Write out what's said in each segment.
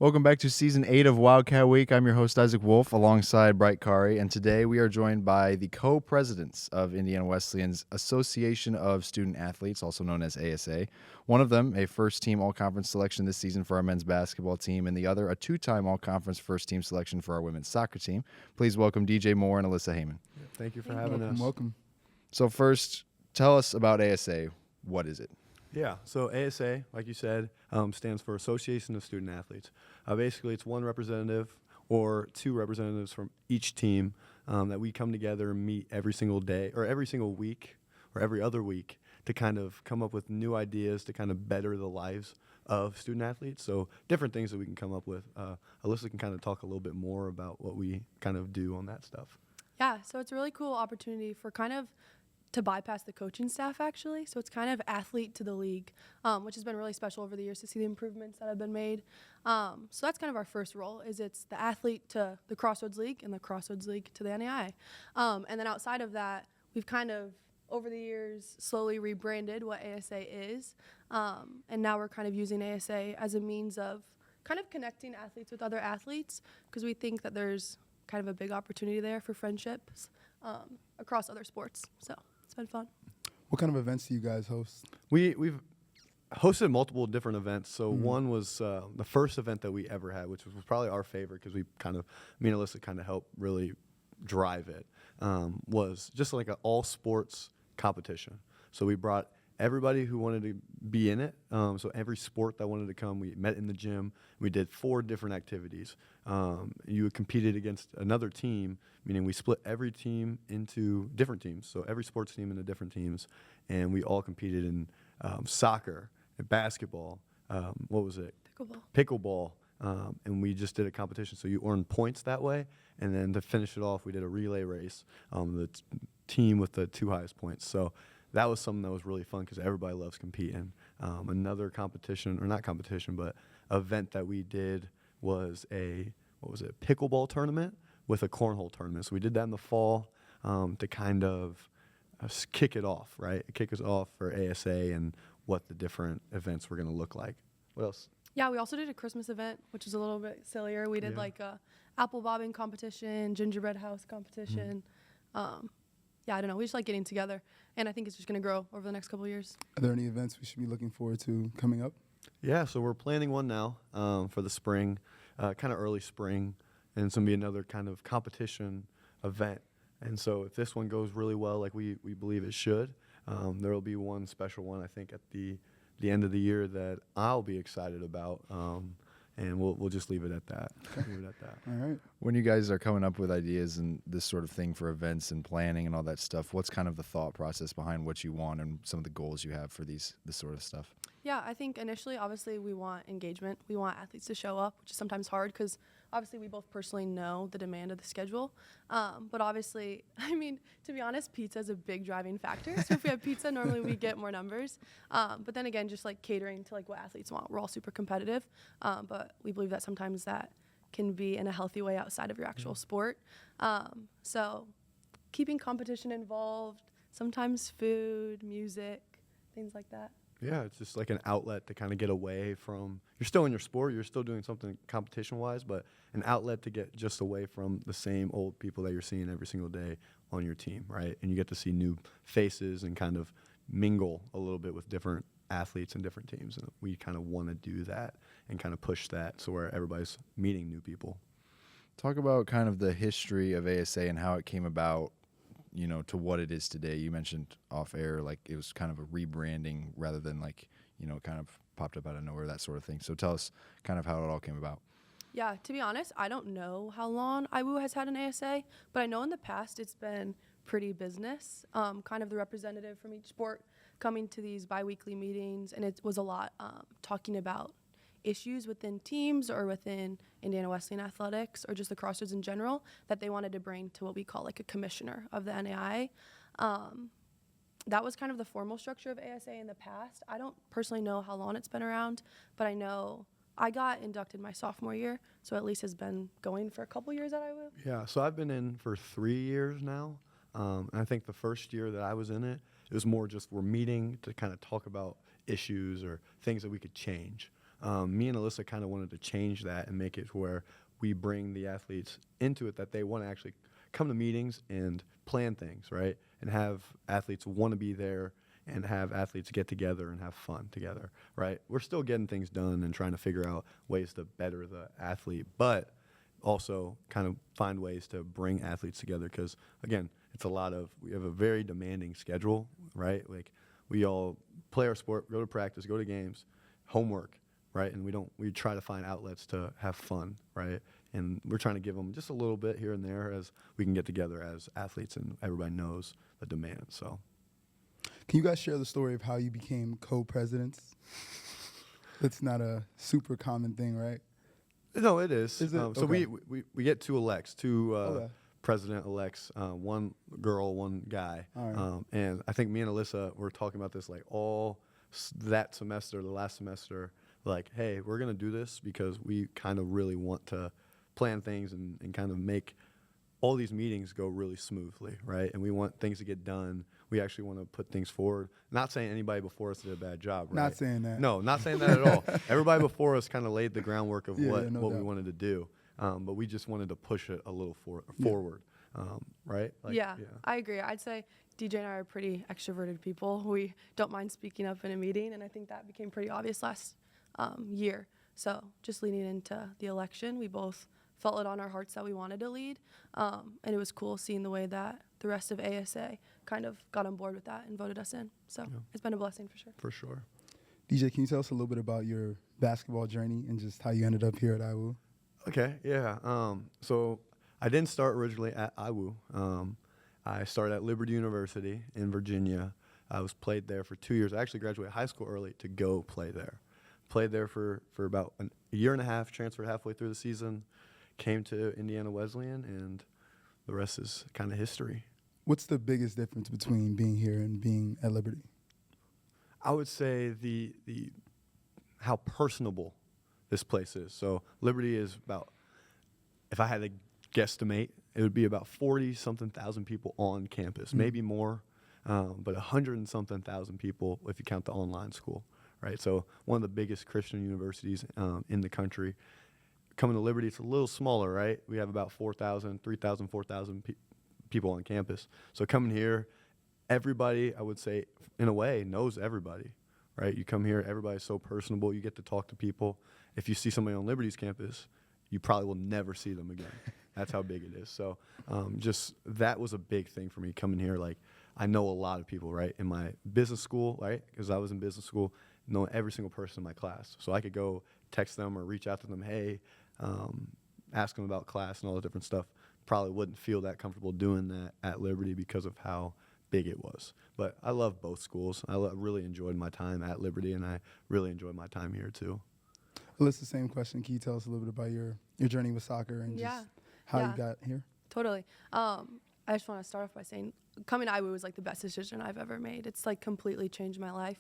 Welcome back to Season 8 of Wildcat Week. I'm your host, Isaac Wolf, alongside Bright Kari, and today we are joined by the co-presidents of Indiana Wesleyan's Association of Student Athletes, also known as ASA. One of them, a first-team all-conference selection this season for our men's basketball team, and the other, a two-time all-conference first-team selection for our women's soccer team. Please welcome DJ Moore and Alyssa Hamann. Thank you for having us. Welcome. So first, tell us about ASA. What is it? Yeah, so ASA, like you said, stands for Association of Student Athletes. Basically, it's one representative or two representatives from each team that we come together and meet every single day or every single week or every other week to kind of come up with new ideas to kind of better the lives of student athletes. So different things that we can come up with. Alyssa can kind of talk a little bit more about what we kind of do on that stuff. Yeah, so it's a really cool opportunity for kind of to bypass the coaching staff, actually. So it's kind of athlete to the league, which has been really special over the years to see the improvements that have been made. So that's kind of our first role, is it's the athlete to the Crossroads League and the Crossroads League to the NAI. And then outside of that, we've kind of, over the years, slowly rebranded what ASA is. And now we're kind of using ASA as a means of kind of connecting athletes with other athletes, because we think that there's kind of a big opportunity there for friendships across other sports. So it's been fun. What kind of events do you guys host? We've hosted multiple different events. So one was the first event that we ever had, which was probably our favorite because me and Alyssa kind of helped really drive it, was just like an all sports competition. So we brought everybody who wanted to be in it. So every sport that wanted to come, we met in the gym. We did 4 different activities. You competed against another team, meaning we split every team into different teams. So every sports team into different teams. And we all competed in soccer, basketball, what was it? Pickleball. And we just did a competition. So you earn points that way. And then to finish it off, we did a relay race, the team with the 2 highest points. So that was something that was really fun because everybody loves competing. Another competition, or not competition, but event that we did was pickleball tournament with a cornhole tournament. So we did that in the fall to kind of kick it off, right? Kick us off for ASA and what the different events were going to look like. What else? Yeah, we also did a Christmas event, which is a little bit sillier. We did like a apple bobbing competition, gingerbread house competition. Yeah, I don't know. We just like getting together, and I think it's just going to grow over the next couple of years. Are there any events we should be looking forward to coming up? Yeah, so we're planning one now for the spring, kind of early spring, and it's going to be another kind of competition event. And so if this one goes really well, like we believe it should, there will be one special one, I think, at the end of the year that I'll be excited about. And we'll just leave it at that. All right. When you guys are coming up with ideas and this sort of thing for events and planning and all that stuff, what's kind of the thought process behind what you want and some of the goals you have for this sort of stuff? Yeah, I think initially, obviously, we want engagement. We want athletes to show up, which is sometimes hard because obviously we both personally know the demand of the schedule. But obviously, I mean, to be honest, pizza is a big driving factor. So if we have pizza, normally we get more numbers. But then again, just like catering to like what athletes want. We're all super competitive, but we believe that sometimes that can be in a healthy way outside of your actual sport. So keeping competition involved, sometimes food, music, things like that. Yeah, it's just like an outlet to kind of get away from, you're still in your sport, you're still doing something competition-wise, but an outlet to get just away from the same old people that you're seeing every single day on your team, right? And you get to see new faces and kind of mingle a little bit with different athletes and different teams. And we kind of want to do that and kind of push that so where everybody's meeting new people. Talk about kind of the history of ASA and how it came about, to what it is today. You mentioned off air, like it was kind of a rebranding rather than like, kind of popped up out of nowhere, that sort of thing. So tell us kind of how it all came about. Yeah, to be honest, I don't know how long IWU has had an ASA, but I know in the past it's been pretty business, kind of the representative from each sport coming to these biweekly meetings, and it was a lot talking about issues within teams or within Indiana Wesleyan athletics or just the Crossroads in general that they wanted to bring to what we call like a commissioner of the NAI. That was kind of the formal structure of ASA in the past. I don't personally know how long it's been around, but I know I got inducted my sophomore year, so at least has been going for a couple years at IWU. Yeah, so I've been in for 3 years now. And I think the first year that I was in it, it was more just we're meeting to kind of talk about issues or things that we could change. Me and Alyssa kind of wanted to change that and make it where we bring the athletes into it, that they want to actually come to meetings and plan things, right? And have athletes want to be there and have athletes get together and have fun together, right? We're still getting things done and trying to figure out ways to better the athlete, but also kind of find ways to bring athletes together because, again, we have a very demanding schedule, right? Like, we all play our sport, go to practice, go to games, homework, right? And we try to find outlets to have fun, right? And we're trying to give them just a little bit here and there as we can get together as athletes, and everybody knows the demand. So, Can you guys share the story of how you became co-presidents? That's not a super common thing, right? no, it is. Is it? So Okay. we get two elects, Okay. president-elects, one girl, one guy. All right. And I think me and Alyssa were talking about this like all that semester, the last semester, like, hey, we're going to do this because we kind of really want to plan things and kind of make all these meetings go really smoothly, right? And we want things to get done. We actually want to put things forward. Not saying anybody before us did a bad job, right? Not saying that. No, not saying that at all. Everybody before us kind of laid the groundwork of Yeah, what yeah, no we doubt. wanted to do. But we just wanted to push it a little forward, right? Like, yeah, I agree. I'd say DJ and I are pretty extroverted people. We don't mind speaking up in a meeting, and I think that became pretty obvious last year. So just leading into the election, we both felt it on our hearts that we wanted to lead, and it was cool seeing the way that the rest of ASA kind of got on board with that and voted us in. So it's been a blessing for sure. For sure. DJ, can you tell us a little bit about your basketball journey and just how you ended up here at IWU? Okay, yeah. So I didn't start originally at IWU. I started at Liberty University in Virginia. I was played there for 2 years. I actually graduated high school early to go play there. Played there for about a year and a half, transferred halfway through the season, came to Indiana Wesleyan, and the rest is kind of history. What's the biggest difference between being here and being at Liberty? I would say the how personable this place is. So Liberty is about, if I had to guesstimate, it would be about 40-something thousand people on campus, maybe more, but 100-something thousand people if you count the online school, right? So one of the biggest Christian universities in the country. Coming to Liberty, it's a little smaller, right? We have about 4,000 people on campus. So coming here, everybody, I would say, in a way, knows everybody, right? You come here, everybody's so personable. You get to talk to people. If you see somebody on Liberty's campus, you probably will never see them again. That's how big it is. So just that was a big thing for me coming here. Like, I know a lot of people, right? In my business school, right? Because I was in business school, knowing every single person in my class. So I could go text them or reach out to them, hey, ask them about class and all the different stuff. Probably wouldn't feel that comfortable doing that at Liberty because of how big it was. But I love both schools. I really enjoyed my time at Liberty, and I really enjoyed my time here too. Alyssa, same question. Can you tell us a little bit about your journey with soccer and just how you got here? Totally. I just want to start off by saying coming to IWU was like the best decision I've ever made. It's like completely changed my life.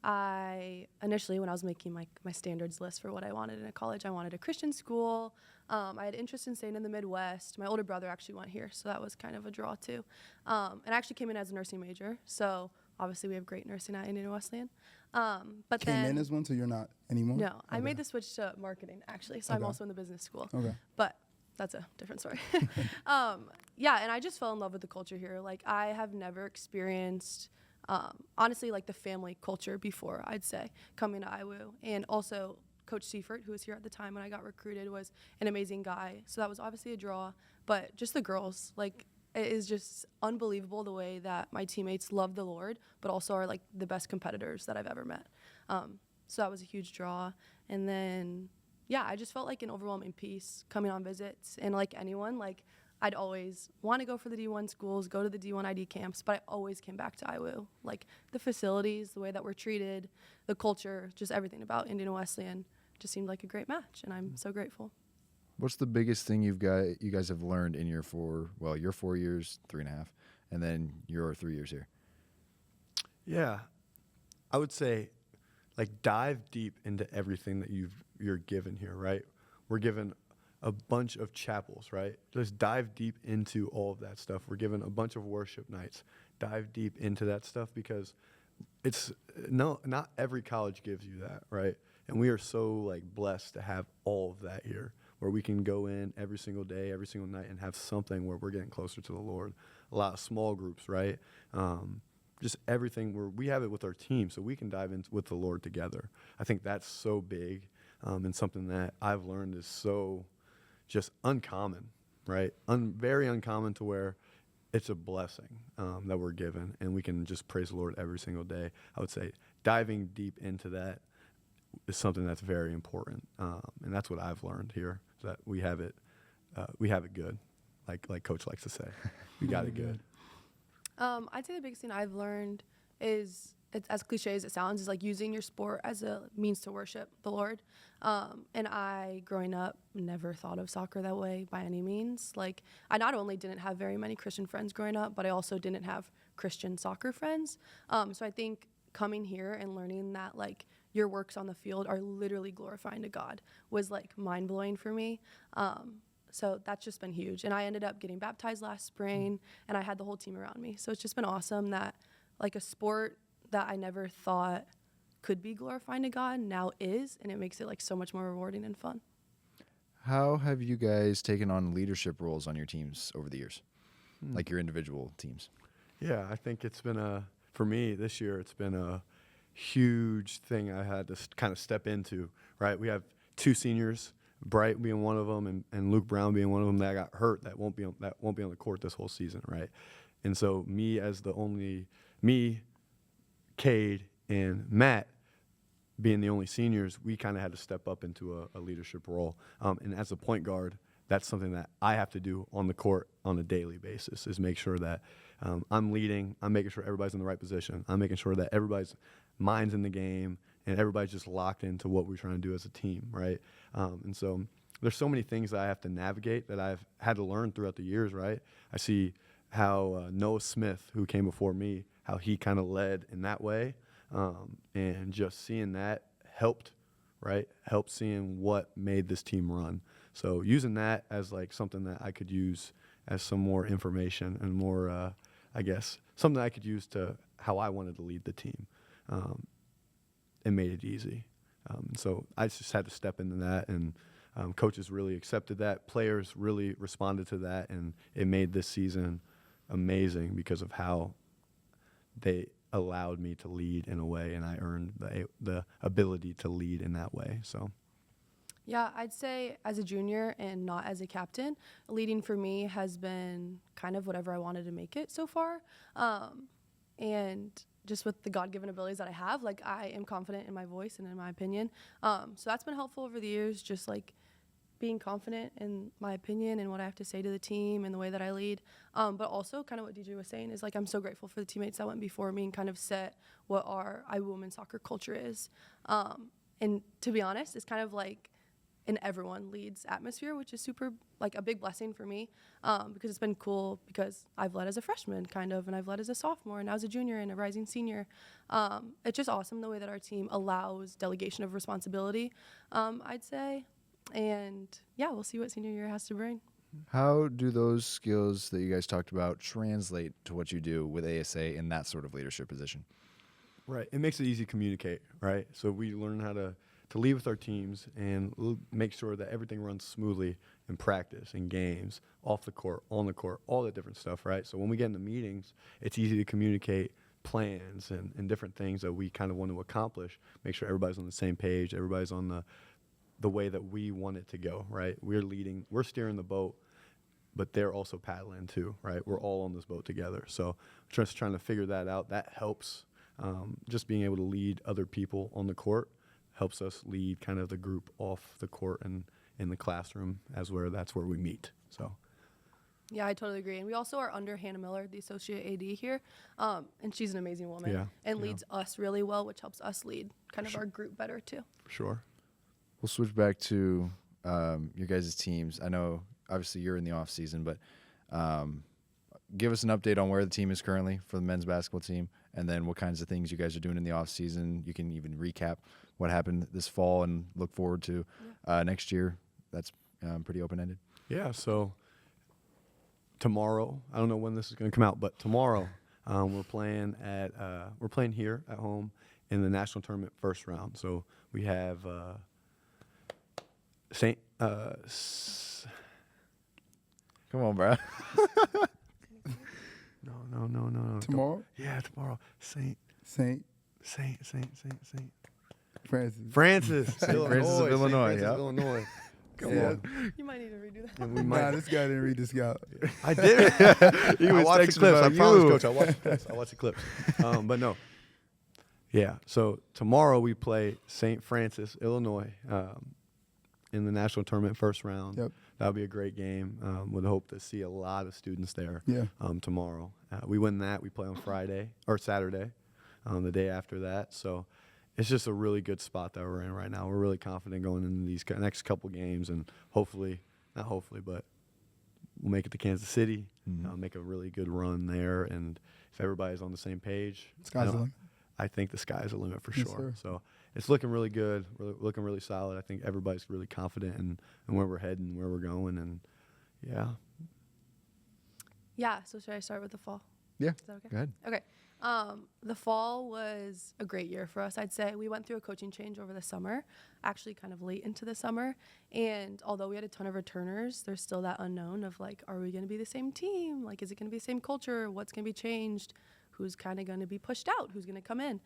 I initially, when I was making my standards list for what I wanted in a college, I wanted a Christian school. I had interest in staying in the Midwest. My older brother actually went here, so that was kind of a draw too. And I actually came in as a nursing major, so obviously we have great nursing at Indiana Wesleyan. But Came in as one, so you're not anymore? No, I made the switch to marketing actually, so I'm also in the business school. Okay. But that's a different story. Yeah, and I just fell in love with the culture here. Like, I have never experienced, honestly, like the family culture before, I'd say, coming to IWU. And also, Coach Seifert, who was here at the time when I got recruited, was an amazing guy. So that was obviously a draw. But just the girls, like, it is just unbelievable the way that my teammates love the Lord, but also are, like, the best competitors that I've ever met. So that was a huge draw. And then, yeah, I just felt like an overwhelming peace coming on visits. And like anyone, like, I'd always want to go for the D1 schools, go to the D1 ID camps, but I always came back to IWU. Like, the facilities, the way that we're treated, the culture, just everything about Indiana Wesleyan just seemed like a great match, and I'm so grateful. What's the biggest thing you guys have learned in your 4 years, 3.5, and then your 3 years here? Yeah, I would say, like, dive deep into everything that you're given here, right? We're given a bunch of chapels, right? Just dive deep into all of that stuff. We're given a bunch of worship nights. Dive deep into that stuff because not every college gives you that, right? And we are so like blessed to have all of that here, where we can go in every single day, every single night, and have something where we're getting closer to the Lord. A lot of small groups, right? Just everything where we have it with our team, so we can dive in with the Lord together. I think that's so big, and something that I've learned is so just uncommon, right? Very uncommon, to where it's a blessing that we're given, and we can just praise the Lord every single day. I would say diving deep into that is something that's very important, and that's what I've learned here, is that we have it good, like Coach likes to say. We got it good. I'd say the biggest thing I've learned is, it's as cliche as it sounds, is like using your sport as a means to worship the Lord. And I, growing up, never thought of soccer that way by any means. Like, I not only didn't have very many Christian friends growing up, but I also didn't have Christian soccer friends. So I think coming here and learning that, like, your works on the field are literally glorifying to God was, like, mind-blowing for me. So that's just been huge. And I ended up getting baptized last spring, and I had the whole team around me. So it's just been awesome that, like, a sport that I never thought could be glorifying to God now is, and it makes it, like, so much more rewarding and fun. How have you guys taken on leadership roles on your teams over the years, like your individual teams? Yeah, I think it's been for me this year, it's been a huge thing I had to kind of step into, right? We have 2 seniors, Bright being one of them, and Luke Brown being one of them, that got hurt, that won't be on the court this whole season, right? And so Cade and Matt being the only seniors, we kind of had to step up into a leadership role. And as a point guard, that's something that I have to do on the court on a daily basis, is make sure that I'm leading, I'm making sure everybody's in the right position, I'm making sure that everybody's mind's in the game, and everybody's just locked into what we're trying to do as a team, right? And so there's so many things that I have to navigate that I've had to learn throughout the years, right? I see how Noah Smith, who came before me, how he kind of led in that way, and just seeing that helped seeing what made this team run. So using that as like something that I could use as some more information and more, I guess, something I could use to how I wanted to lead the team. It made it easy. So I just had to step into that, and coaches really accepted that. Players really responded to that, and it made this season amazing because of how they allowed me to lead in a way, and I earned the ability to lead in that way. So. Yeah, I'd say as a junior and not as a captain, leading for me has been kind of whatever I wanted to make it so far. And just with the God-given abilities that I have, like, I am confident in my voice and in my opinion. So that's been helpful over the years, just like being confident in my opinion and what I have to say to the team and the way that I lead. But also kind of what DJ was saying is, like, I'm so grateful for the teammates that went before me and kind of set what our Iowa women's soccer culture is. And to be honest, it's kind of like an everyone leads atmosphere, which is super, like, a big blessing for me, because it's been cool because I've led as a freshman kind of, and I've led as a sophomore, and now as a junior and a rising senior. It's just awesome the way that our team allows delegation of responsibility, I'd say. And yeah, we'll see what senior year has to bring. How do those skills that you guys talked about translate to what you do with ASA in that sort of leadership position? Right. It makes it easy to communicate, right? So we learn how to lead with our teams and make sure that everything runs smoothly in practice, in games, off the court, on the court, all that different stuff, right? So when we get into meetings, it's easy to communicate plans and different things that we kind of want to accomplish, make sure everybody's on the same page, everybody's on the way that we want it to go, right? We're leading, we're steering the boat, but they're also paddling too, right? We're all on this boat together. So just trying to figure that out, that helps. Just being able to lead other people on the court helps us lead kind of the group off the court and in the classroom that's where we meet. So. Yeah, I totally agree. And we also are under Hannah Miller, the associate AD here, and she's an amazing woman and leads us really well, which helps us lead kind of our group better too. For sure. We'll switch back to your guys' teams. I know obviously you're in the off season, but give us an update on where the team is currently for the men's basketball team, and then what kinds of things you guys are doing in the off season. You can even recap what happened this fall and look forward to next year. That's pretty open-ended. Yeah, so tomorrow, I don't know when this is going to come out, but tomorrow we're playing here at home in the national tournament first round. So We have Saint. Come on, bro. No. Tomorrow? Yeah, tomorrow. Saint Francis. Francis. Francis of Illinois, yeah. Illinois. Come Yeah. on. You might need to redo that. Yeah, we Nah, might. this guy didn't read this guy. I did. He I was watched texting the clips. I about promise, you. Coach. I watched the clips. I watched the clips. But no. Yeah. So tomorrow we play St. Francis, Illinois, in the national tournament first round. Yep. That'll be a great game. Would hope to see a lot of students there. Yeah. Tomorrow. We win that. We play on Friday or Saturday, the day after that. So it's just a really good spot that we're in right now. We're really confident going into these next couple games, and hopefully, not hopefully, but we'll make it to Kansas City, make a really good run there. And if everybody's on the same page, Sky's the limit. I think the sky's the limit for Yes, sure. sir. So it's looking really good. We're looking really solid. I think everybody's really confident in where we're heading, where we're going, and yeah. Yeah, so should I start with the fall? Yeah. Is that okay? Go ahead. Okay. The fall was a great year for us, I'd say. We went through a coaching change over the summer, actually kind of late into the summer. And although we had a ton of returners, there's still that unknown of like, are we going to be the same team? Like, is it going to be the same culture? What's going to be changed? Who's kind of going to be pushed out? Who's going to come in?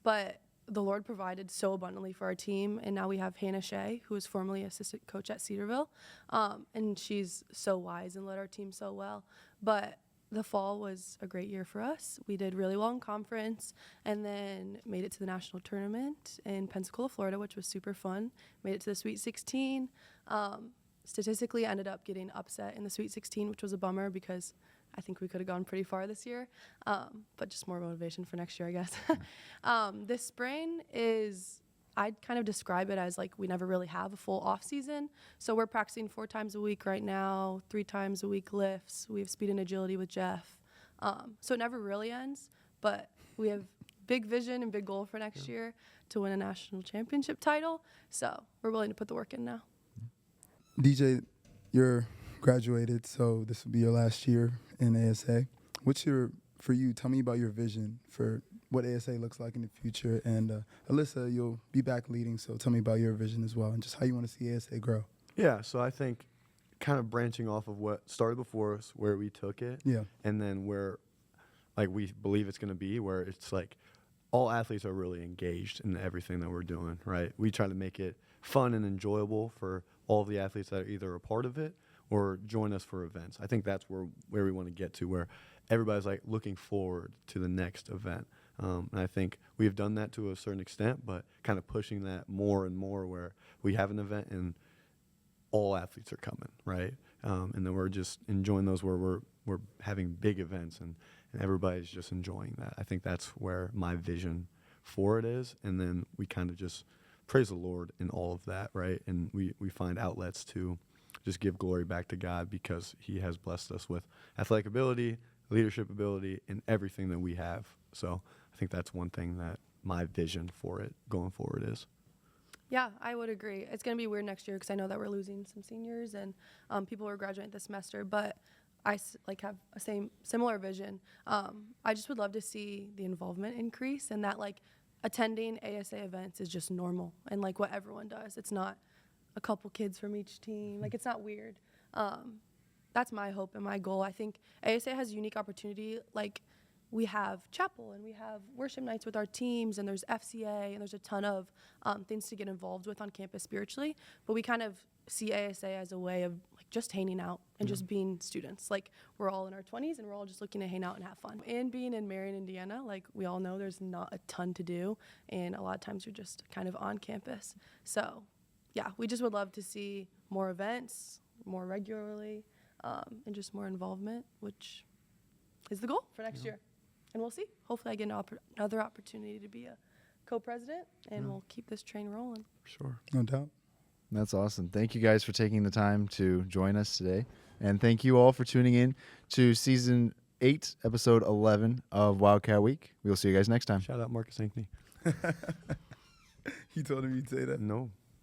But the Lord provided so abundantly for our team. And now we have Hannah Shea, who was formerly assistant coach at Cedarville. And she's so wise and led our team so well. But the fall was a great year for us. We did really well in conference and then made it to the national tournament in Pensacola, Florida, which was super fun. Made it to the Sweet 16. Statistically ended up getting upset in the Sweet 16, which was a bummer because I think we could have gone pretty far this year. But just more motivation for next year, I guess. This spring I'd kind of describe it as like we never really have a full off season. So we're practicing 4 times a week right now, 3 times a week lifts. We have speed and agility with Jeff. So it never really ends, but we have big vision and big goal for next year to win a national championship title. So we're willing to put the work in now. DJ, you're graduated, so this will be your last year in ASA. For you, tell me about your vision for what ASA looks like in the future. And Alyssa, you'll be back leading, so tell me about your vision as well and just how you want to see ASA grow. Yeah, so I think kind of branching off of what started before us, where we took it, Yeah. and then where like we believe it's going to be, where it's like all athletes are really engaged in everything that we're doing, right? We try to make it fun and enjoyable for all of the athletes that are either a part of it or join us for events. I think that's where we want to get to, where everybody's like looking forward to the next event. And I think we have done that to a certain extent, but kind of pushing that more and more where we have an event and all athletes are coming, right? And then we're just enjoying those where we're having big events and everybody's just enjoying that. I think that's where my vision for it is. And then we kind of just praise the Lord in all of that, right? And we find outlets to just give glory back to God because he has blessed us with athletic ability, leadership ability, and everything that we have. So I think that's one thing that my vision for it going forward is. Yeah, I would agree. It's going to be weird next year because I know that we're losing some seniors and people who are graduating this semester, but I have a similar vision. I just would love to see the involvement increase and that like attending ASA events is just normal and like what everyone does. It's not a couple kids from each team. Like it's not weird. That's my hope and my goal. I think ASA has a unique opportunity. Like we have chapel and we have worship nights with our teams and there's FCA and there's a ton of things to get involved with on campus spiritually. But we kind of see ASA as a way of like just hanging out and just being students. Like we're all in our 20s and we're all just looking to hang out and have fun. And being in Marion, Indiana, like we all know there's not a ton to do. And a lot of times you're just kind of on campus. So yeah, we just would love to see more events, more regularly, and just more involvement, which is the goal for next year. And we'll see. Hopefully I get another opportunity to be a co-president, and we'll keep this train rolling. For sure. No doubt. That's awesome. Thank you guys for taking the time to join us today. And thank you all for tuning in to Season 8, Episode 11 of Wildcat Week. We will see you guys next time. Shout out Marcus Ankney. You told him you'd say that? No.